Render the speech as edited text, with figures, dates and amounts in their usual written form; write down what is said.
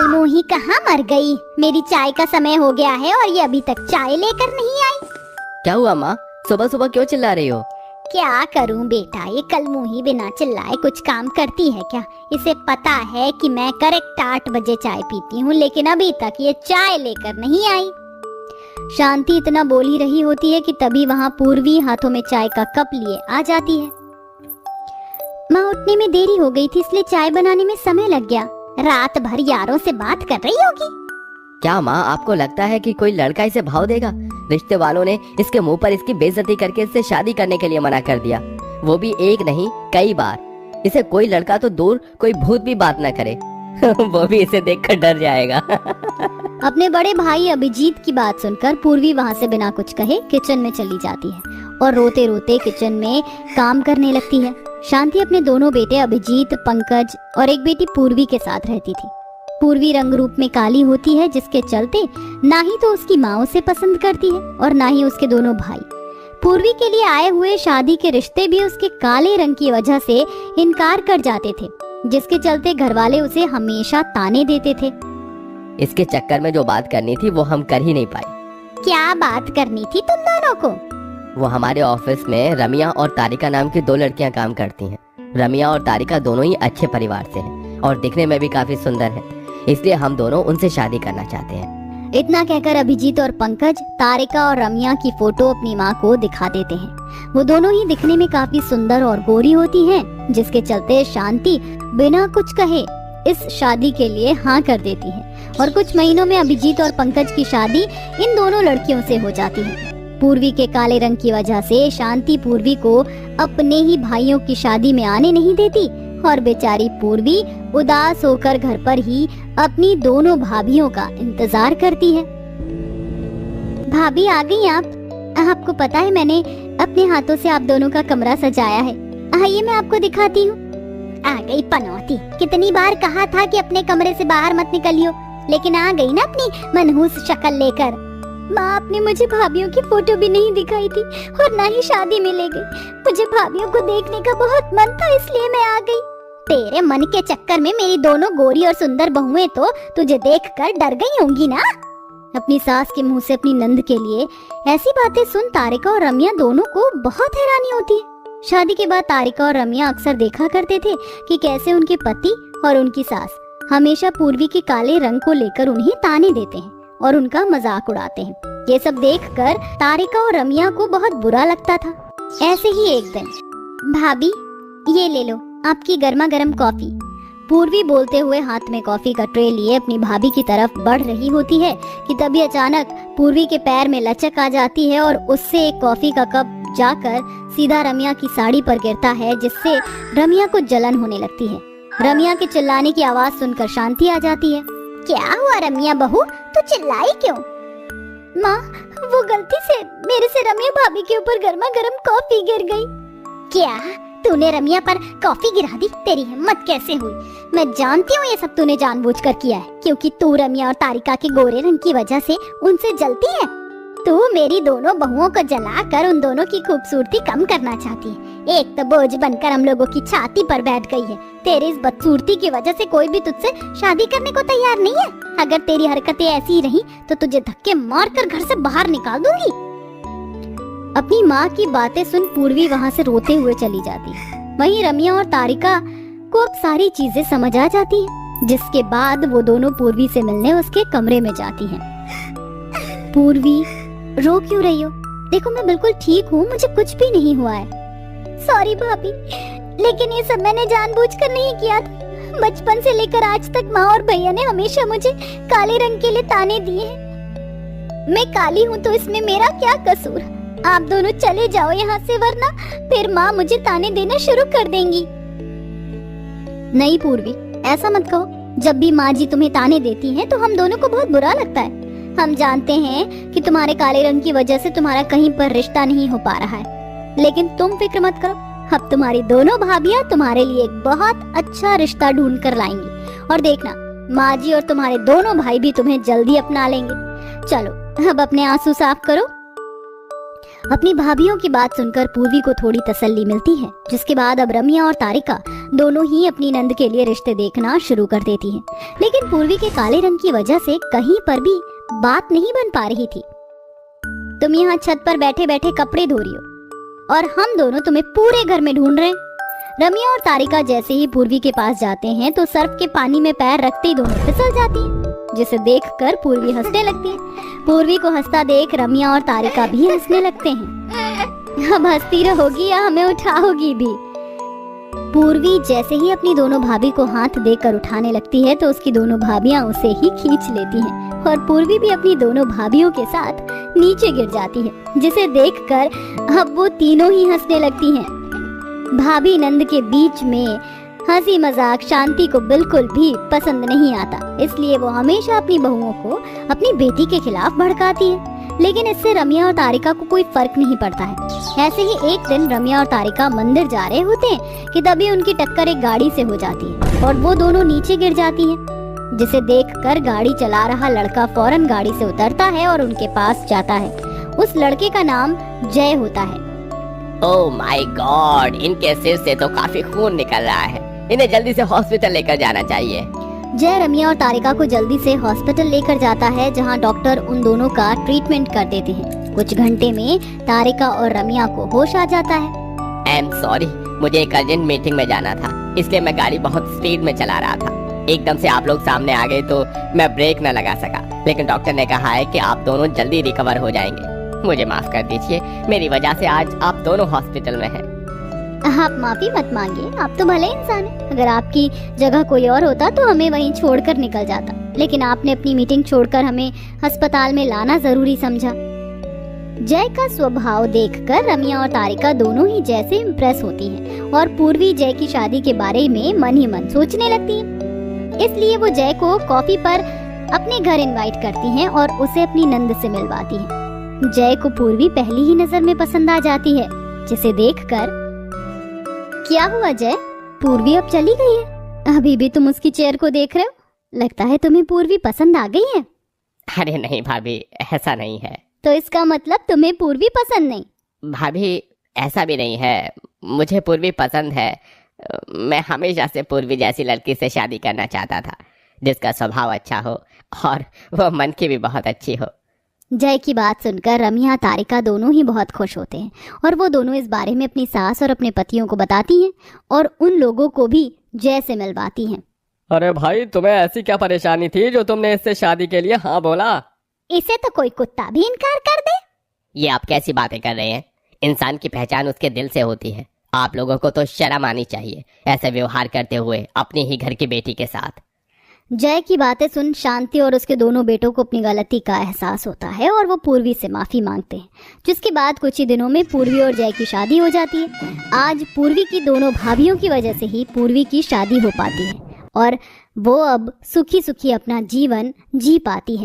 कलमोही कहाँ मर गई? मेरी चाय का समय हो गया है और ये अभी तक चाय लेकर नहीं आई। क्या हुआ माँ, सुबह सुबह क्यों चिल्ला रही हो? क्या करूं बेटा, ये कलमोही बिना चिल्लाए कुछ काम करती है क्या? इसे पता है कि मैं करेक्ट 8 बजे चाय पीती हूँ, लेकिन अभी तक ये चाय लेकर नहीं आई। शांति इतना बोल ही रही होती है कि तभी वहाँ पूर्वी हाथों में चाय का कप लिए आ जाती है। माँ उठने में देरी हो गई थी, इसलिए चाय बनाने में समय लग गया। रात भर यारों से बात कर रही होगी। क्या माँ, आपको लगता है कि कोई लड़का इसे भाव देगा? रिश्ते वालों ने इसके मुंह पर इसकी बेइज्जती करके इससे शादी करने के लिए मना कर दिया, वो भी एक नहीं कई बार। इसे कोई लड़का तो दूर, कोई भूत भी बात न करे वो भी इसे देखकर डर जाएगा अपने बड़े भाई अभिजीत की बात सुनकर पूर्वी वहाँ से बिना कुछ कहे किचन में चली जाती है और रोते रोते किचन में काम करने लगती है। शांति अपने दोनों बेटे अभिजीत, पंकज और एक बेटी पूर्वी के साथ रहती थी। पूर्वी रंग रूप में काली होती है, जिसके चलते ना ही तो उसकी माँ उसे पसंद करती है और ना ही उसके दोनों भाई। पूर्वी के लिए आए हुए शादी के रिश्ते भी उसके काले रंग की वजह से इनकार कर जाते थे, जिसके चलते घरवाले उसे हमेशा ताने देते थे। इसके चक्कर में जो बात करनी थी वो हम कर ही नहीं पाए। क्या बात करनी थी तुम दोनों को? वो हमारे ऑफिस में रमिया और तारिका नाम की 2 लड़कियां काम करती हैं। रमिया और तारिका दोनों ही अच्छे परिवार से हैं और दिखने में भी काफी सुंदर हैं, इसलिए हम दोनों उनसे शादी करना चाहते हैं। इतना कहकर अभिजीत और पंकज तारिका और रमिया की फोटो अपनी माँ को दिखा देते हैं। वो दोनों ही दिखने में काफी सुंदर और गोरी होती हैं, जिसके चलते शांति बिना कुछ कहे इस शादी के लिए हाँ कर देती है और कुछ महीनों में अभिजीत और पंकज की शादी इन दोनों लड़कियों से हो जाती है। पूर्वी के काले रंग की वजह से शांति पूर्वी को अपने ही भाइयों की शादी में आने नहीं देती और बेचारी पूर्वी उदास होकर घर पर ही अपनी दोनों भाभियों का इंतजार करती है। भाभी आ गई आप? आपको पता है मैंने अपने हाथों से आप दोनों का कमरा सजाया है। आइए मैं आपको दिखाती हूँ। आ गई पनौती, कितनी बार कहा था कि अपने कमरे से बाहर मत निकलियो, लेकिन आ गई ना अपनी मनहूस शक्ल लेकर। माँ आपने मुझे भाभियों की फोटो भी नहीं दिखाई थी और ना ही शादी में ले गई। मुझे भाभियों को देखने का बहुत मन था, इसलिए मैं आ गई। तेरे मन के चक्कर में मेरी दोनों गोरी और सुंदर बहुएं तो तुझे देखकर डर गई होंगी ना। अपनी सास के मुंह से अपनी नंद के लिए ऐसी बातें सुन तारिका और रमिया दोनों को बहुत हैरानी होती है। शादी के बाद तारिका और रमिया अक्सर देखा करते थे कि कैसे उनके पति और उनकी सास हमेशा पूर्वी के काले रंग को लेकर उन्हें ताने देते हैं और उनका मजाक उड़ाते हैं। ये सब देखकर तारिका और रमिया को बहुत बुरा लगता था। ऐसे ही एक दिन, भाभी ये ले लो आपकी गर्मा गर्म कॉफी। पूर्वी बोलते हुए हाथ में कॉफी का ट्रे लिए अपनी भाभी की तरफ बढ़ रही होती है कि तभी अचानक पूर्वी के पैर में लचक आ जाती है और उससे एक कॉफी का कप जाकर सीधा रमिया की साड़ी पर गिरता है, जिससे रमिया को जलन होने लगती है। रमिया के चिल्लाने की आवाज सुनकर शांति आ जाती है। क्या हुआ रमिया बहू, तू चिल्लाई क्यों? माँ वो गलती से मेरे से रमिया भाभी के ऊपर गर्मा गर्म कॉफी गिर गई। क्या तूने रमिया पर कॉफी गिरा दी? तेरी हिम्मत कैसे हुई? मैं जानती हूँ ये सब तूने जानबूझकर किया है, क्योंकि तू रमिया और तारिका के गोरे रंग की वजह से उनसे जलती है। तू मेरी दोनों बहुओं को जलाकर उन दोनों की खूबसूरती कम करना चाहती है। एक तो बोझ बनकर हम लोगों की छाती पर बैठ गई है। तेरी इस बदसूरती की वजह से कोई भी तुझसे शादी करने को तैयार नहीं है। अगर तेरी हरकतें ऐसी ही रही तो तुझे धक्के मारकर घर से बाहर निकाल दूंगी। अपनी माँ की बातें सुन पूर्वी वहाँ से रोते हुए चली जाती है। वहीं रमिया और तारिका को अब सारी चीजें समझ आ जाती है, जिसके बाद वो दोनों पूर्वी से मिलने उसके कमरे में जाती हैं। पूर्वी रो क्यों रही हो? देखो मैं बिल्कुल ठीक हूँ, मुझे कुछ भी नहीं हुआ है। सॉरी भाभी, लेकिन ये सब मैंने जानबूझकर नहीं किया था। बचपन से लेकर आज तक माँ और भैया ने हमेशा मुझे काले रंग के लिए ताने दिए हैं। मैं काली हूँ तो इसमें मेरा क्या कसूर? आप दोनों चले जाओ यहाँ से, वरना फिर माँ मुझे ताने देना शुरू कर देंगी। नहीं पूर्वी, ऐसा मत कहो। जब भी माँ जी तुम्हें ताने देती हैं तो हम दोनों को बहुत बुरा लगता है। हम जानते हैं कि तुम्हारे काले रंग की वजह से तुम्हारा कहीं पर रिश्ता नहीं हो पा रहा है, लेकिन तुम फिक्र मत करो। अब तुम्हारी दोनों भाभियां तुम्हारे लिए एक बहुत अच्छा रिश्ता ढूंढ कर लाएंगी और देखना माँ जी और तुम्हारे दोनों भाई भी तुम्हें जल्दी अपना लेंगे। चलो अब अपने आंसू साफ करो। अपनी भाभियों की बात सुनकर पूर्वी को थोड़ी तसल्ली मिलती है, जिसके बाद अब रमिया और तारिका दोनों ही अपनी नंद के लिए रिश्ते देखना शुरू कर देती हैं। लेकिन पूर्वी के काले रंग की वजह से कहीं पर भी बात नहीं बन पा रही थी। तुम यहाँ छत पर बैठे बैठे कपड़े धो रही हो और हम दोनों तुम्हें पूरे घर में ढूंढ रहे हैं। रम्या और तारिका जैसे ही पूर्वी के पास जाते हैं तो सर्फ के पानी में पैर रखते ही दोनों फिसल जाती हैं, जिसे देखकर पूर्वी हंसने लगती है। पूर्वी को हंसता देख रम्या और तारिका भी हंसने लगते हैं। अब हंसती रहोगी या हमें उठाओगी भी? पूर्वी जैसे ही अपनी दोनों भाभी को हाथ देकर उठाने लगती है तो उसकी दोनों भाभियां उसे ही खींच लेती हैं और पूर्वी भी अपनी दोनों भाभियों के साथ नीचे गिर जाती है, जिसे देखकर अब वो तीनों ही हंसने लगती हैं। भाभी नंद के बीच में हंसी मजाक शांति को बिल्कुल भी पसंद नहीं आता, इसलिए वो हमेशा अपनी बहुओं को अपनी बेटी के खिलाफ भड़काती है। लेकिन इससे रम्या और तारिका को कोई फर्क नहीं पड़ता है। ऐसे ही एक दिन रम्या और तारिका मंदिर जा रहे होते हैं कि तभी उनकी टक्कर एक गाड़ी से हो जाती है और वो दोनों नीचे गिर जाती हैं, जिसे देखकर गाड़ी चला रहा लड़का फौरन गाड़ी से उतरता है और उनके पास जाता है। उस लड़के का नाम जय होता है। ओह माय गॉड, इनके सिर से तो काफी खून निकल रहा है। इन्हें जल्दी से हॉस्पिटल लेकर जाना चाहिए। जय रम्या और तारिका को जल्दी से हॉस्पिटल लेकर जाता है, जहां डॉक्टर उन दोनों का ट्रीटमेंट कर देते हैं। कुछ घंटे में तारिका और रम्या को होश आ जाता है। आई एम सॉरी, मुझे एक अर्जेंट मीटिंग में जाना था, इसलिए मैं गाड़ी बहुत स्पीड में चला रहा था। एकदम से आप लोग सामने आ गए तो मैं ब्रेक न लगा सका, लेकिन डॉक्टर ने कहा है कि आप दोनों जल्दी रिकवर हो जाएंगे। मुझे माफ कर दीजिए, मेरी वजह से आज आप दोनों हॉस्पिटल में हैं। आप माफी मत मांगिए, आप तो भले इंसान हैं। अगर आपकी जगह कोई और होता तो हमें वहीं छोड़कर निकल जाता, लेकिन आपने अपनी मीटिंग छोड़कर हमें अस्पताल में लाना जरूरी समझा। जय का स्वभाव देखकर रम्या और तारिका दोनों ही जय से इम्प्रेस होती हैं और पूर्वी जय की शादी के बारे में मन ही मन सोचने लगती है। इसलिए वो जय को कॉफी पर अपने घर इनवाइट करती हैं और उसे अपनी नंद से मिलवाती हैं। जय को पूर्वी पहली ही नजर में पसंद आ जाती है, जिसे देखकर क्या हुआ जय, पूर्वी अब चली गई है? अभी भी तुम उसकी चेयर को देख रहे हो? लगता है तुम्हें पूर्वी पसंद आ गई है। अरे नहीं भाभी, ऐसा नहीं है। तो इसका मतलब तुम्हें पूर्वी पसंद नहीं? भाभी ऐसा भी नहीं है, मुझे पूर्वी पसंद है। मैं हमेशा से पूर्वी जैसी लड़की से शादी करना चाहता था, जिसका स्वभाव अच्छा हो और वो मन की भी बहुत अच्छी हो। जय की बात सुनकर रम्या तारिका दोनों ही बहुत खुश होते हैं और वो दोनों इस बारे में अपनी सास और अपने पतियों को बताती हैं और उन लोगों को भी जय से मिलवाती हैं। अरे भाई, तुम्हें ऐसी क्या परेशानी थी जो तुमने इससे शादी के लिए हाँ बोला? इसे तो कोई कुत्ता भी इनकार कर दे। ये आप कैसी बातें कर रहे हैं? इंसान की पहचान उसके दिल से होती है। आप लोगों को तो शर्म आनी चाहिए ऐसे व्यवहार करते हुए अपने ही घर की बेटी के साथ। जय की बातें सुन शांति और उसके दोनों बेटों को अपनी गलती का एहसास होता है और वो पूर्वी से माफी मांगते हैं, जिसके बाद कुछ ही दिनों में पूर्वी और जय की शादी हो जाती है। आज पूर्वी की दोनों भाभियों की वजह से ही पूर्वी की शादी हो पाती है और वो अब सुखी सुखी अपना जीवन जी पाती है।